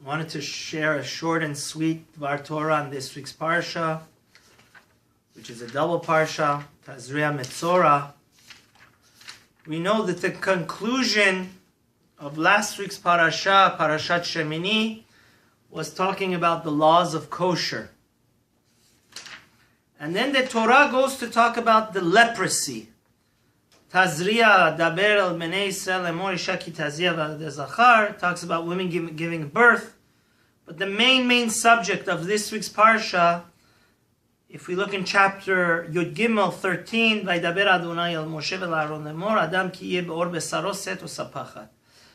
wanted to share a short and sweet Dvar Torah on this week's Parsha, which is a double Parsha, Tazria, Metzora. We know that the conclusion of last week's Parasha, Parashat Shemini, was talking about the laws of Kosher. And then the Torah goes to talk about the leprosy. Tazria, Daber al Bnei Yisrael Emor Isha ki Tazria v'al Zachar, talks about women giving birth. But the main subject of this week's Parsha, if we look in chapter Yud Gimel 13, Vaydaber Adonai al Moshe vel Aaron lemor, Adam ki yeh beor besaro set usapachat.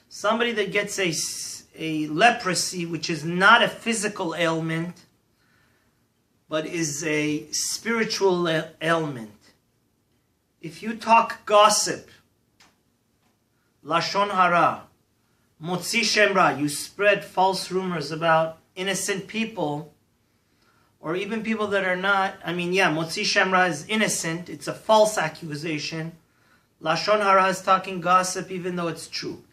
Somebody that gets a leprosy, which is not a physical ailment, but is a spiritual ailment. If you talk gossip, Lashon Hara, Motzi Shem Ra, you spread false rumors about innocent people, or even people that are not, Motzi Shem Ra is innocent, it's a false accusation. Lashon Hara is talking gossip even though it's true.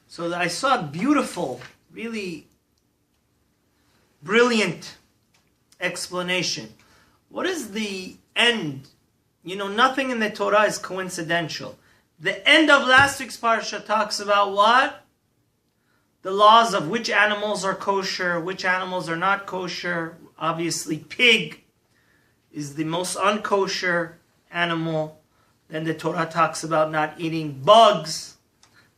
So I saw a beautiful, really brilliant explanation. What is the end? Nothing in the Torah is coincidental. The end of last week's Parsha talks about what? The laws of which animals are kosher, which animals are not kosher. Obviously, pig is the most unkosher animal. Then the Torah talks about not eating bugs.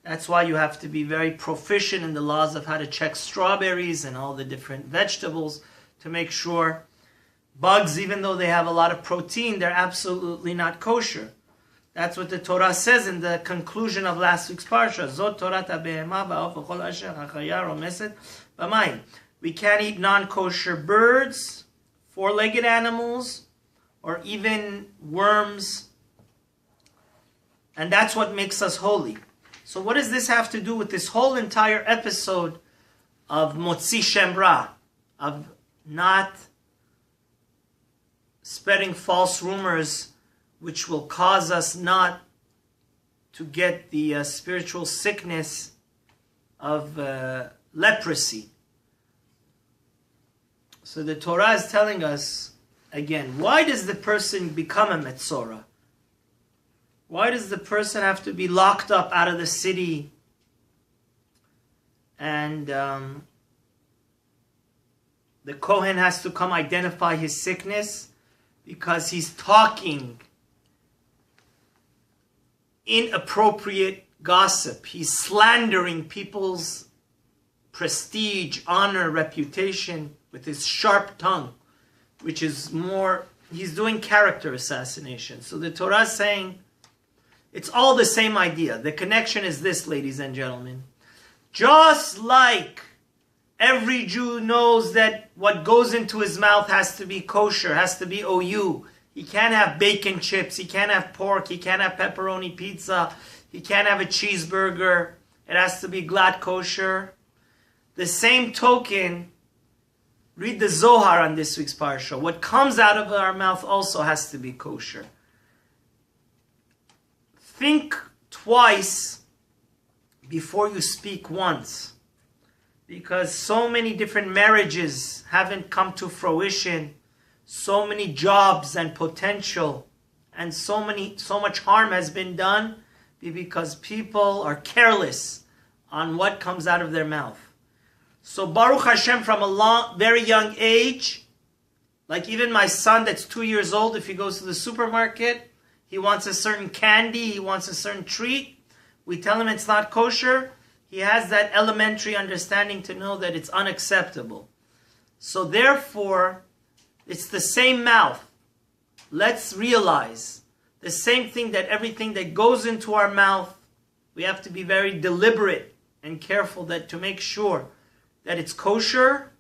That's why you have to be very proficient in the laws of how to check strawberries and all the different vegetables to make sure bugs, even though they have a lot of protein, they're absolutely not kosher. That's what the Torah says in the conclusion of last week's Parsha. Zot Torah behema ba'of v'chol asher hachaya romeset b'mayim. We can't eat non-kosher birds, four-legged animals, or even worms. And that's what makes us holy. So what does this have to do with this whole entire episode of Motzi Shem Ra, of not spreading false rumors which will cause us not to get the spiritual sickness of leprosy? So the Torah is telling us, again, why does the person become a Metzora? Why does the person have to be locked up out of the city and the Kohen has to come identify his sickness? Because he's talking inappropriate gossip. He's slandering people's prestige, honor, reputation with his sharp tongue, which is more, he's doing character assassination. So the Torah is saying, it's all the same idea. The connection is this, ladies and gentlemen. Just like every Jew knows that what goes into his mouth has to be kosher, has to be OU. He can't have bacon chips, he can't have pork, he can't have pepperoni pizza, he can't have a cheeseburger. It has to be glad kosher. The same token, read the Zohar on this week's Parsha. What comes out of our mouth also has to be kosher. Think twice before you speak once. Because so many different marriages haven't come to fruition, so many jobs and potential, and so much harm has been done because people are careless on what comes out of their mouth. So Baruch Hashem, from a very young age, like even my son that's 2 years old, if he goes to the supermarket, he wants a certain candy, he wants a certain treat, we tell him it's not kosher. He has that elementary understanding to know that it's unacceptable. So therefore, it's the same mouth. Let's realize the same thing, that everything that goes into our mouth, we have to be very deliberate and careful that to make sure that it's kosher.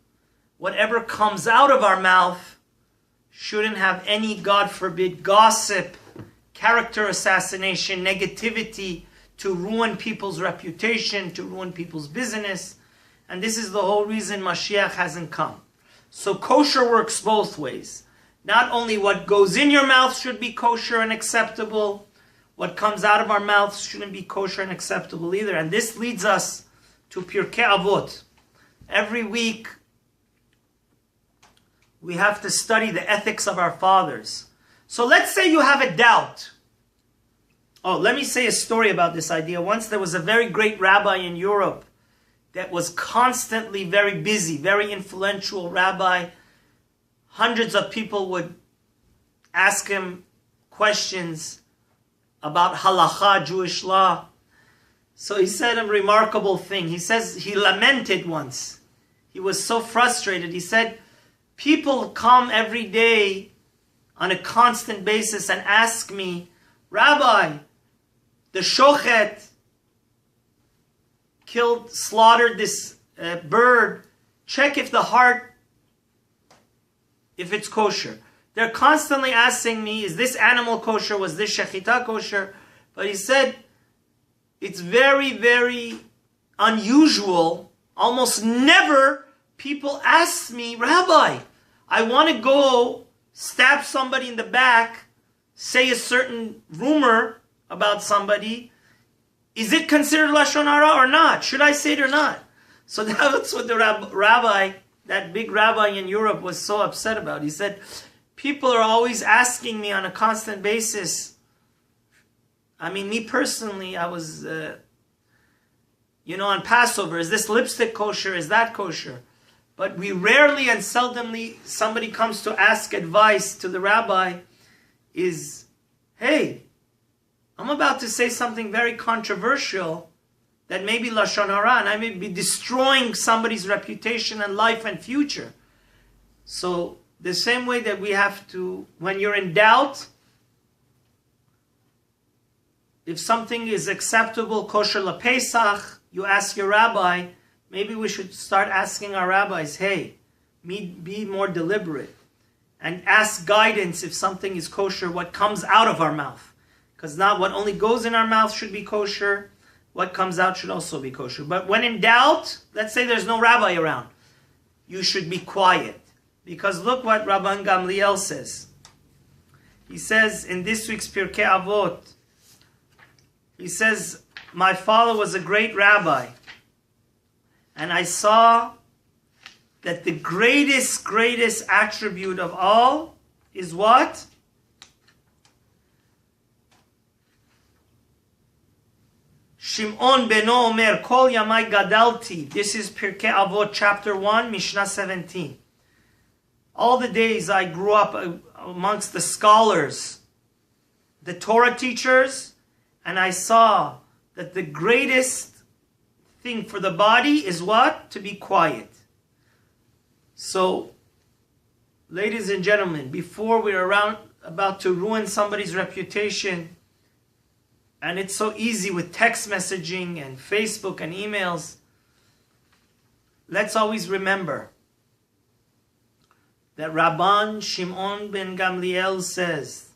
Whatever comes out of our mouth shouldn't have any, God forbid, gossip, character assassination, negativity, to ruin people's reputation, to ruin people's business. And this is the whole reason Mashiach hasn't come. So kosher works both ways. Not only what goes in your mouth should be kosher and acceptable, what comes out of our mouths shouldn't be kosher and acceptable either. And this leads us to Pirkei Avot. every week we have to study the ethics of our fathers. So let's say you have a doubt. Oh, let me say a story about this idea. Once there was a very great rabbi in Europe that was constantly very busy, very influential rabbi. Hundreds of people would ask him questions about halakha, Jewish law. So he said a remarkable thing. He says he lamented once. He was so frustrated. He said, people come every day on a constant basis and ask me, Rabbi, the shochet slaughtered this bird. Check if the heart, if it's kosher. They're constantly asking me, is this animal kosher? Was this shechita kosher? But he said, it's very, very unusual. Almost never people ask me, Rabbi, I want to go stab somebody in the back, say a certain rumor about somebody. Is it considered Lashon Hara or not? Should I say it or not? So that's what the rabbi, that big rabbi in Europe, was so upset about. He said, people are always asking me on a constant basis. I mean, me personally, I was, on Passover, is this lipstick kosher? Is that kosher? But we rarely and seldomly, somebody comes to ask advice to the rabbi, is, hey, I'm about to say something very controversial that may be Lashon Hara, and I may be destroying somebody's reputation and life and future. So the same way that we have to, when you're in doubt, if something is acceptable, kosher LaPesach, you ask your rabbi. Maybe we should start asking our rabbis, hey, be more deliberate. And ask guidance if something is kosher, what comes out of our mouth. Because not what only goes in our mouth should be kosher, what comes out should also be kosher. But when in doubt, let's say there's no rabbi around, you should be quiet. Because look what Rabban Gamliel says. He says in this week's Pirkei Avot, he says, my father was a great rabbi. And I saw that the greatest attribute of all is what? Shimon beno omer, kol yamai gadalti. This is Pirkei Avot, chapter 1, Mishnah 17. All the days I grew up amongst the scholars, the Torah teachers, and I saw that the greatest thing for the body is what? To be quiet. So, ladies and gentlemen, before we're about to ruin somebody's reputation, and it's so easy with text messaging and Facebook and emails, let's always remember that Rabban Shimon ben Gamliel says,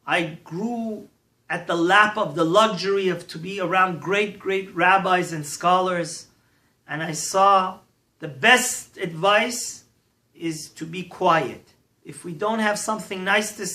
I grew at the lap of the luxury of to be around great rabbis and scholars, and I saw the best advice is to be quiet. If we don't have something nice to say,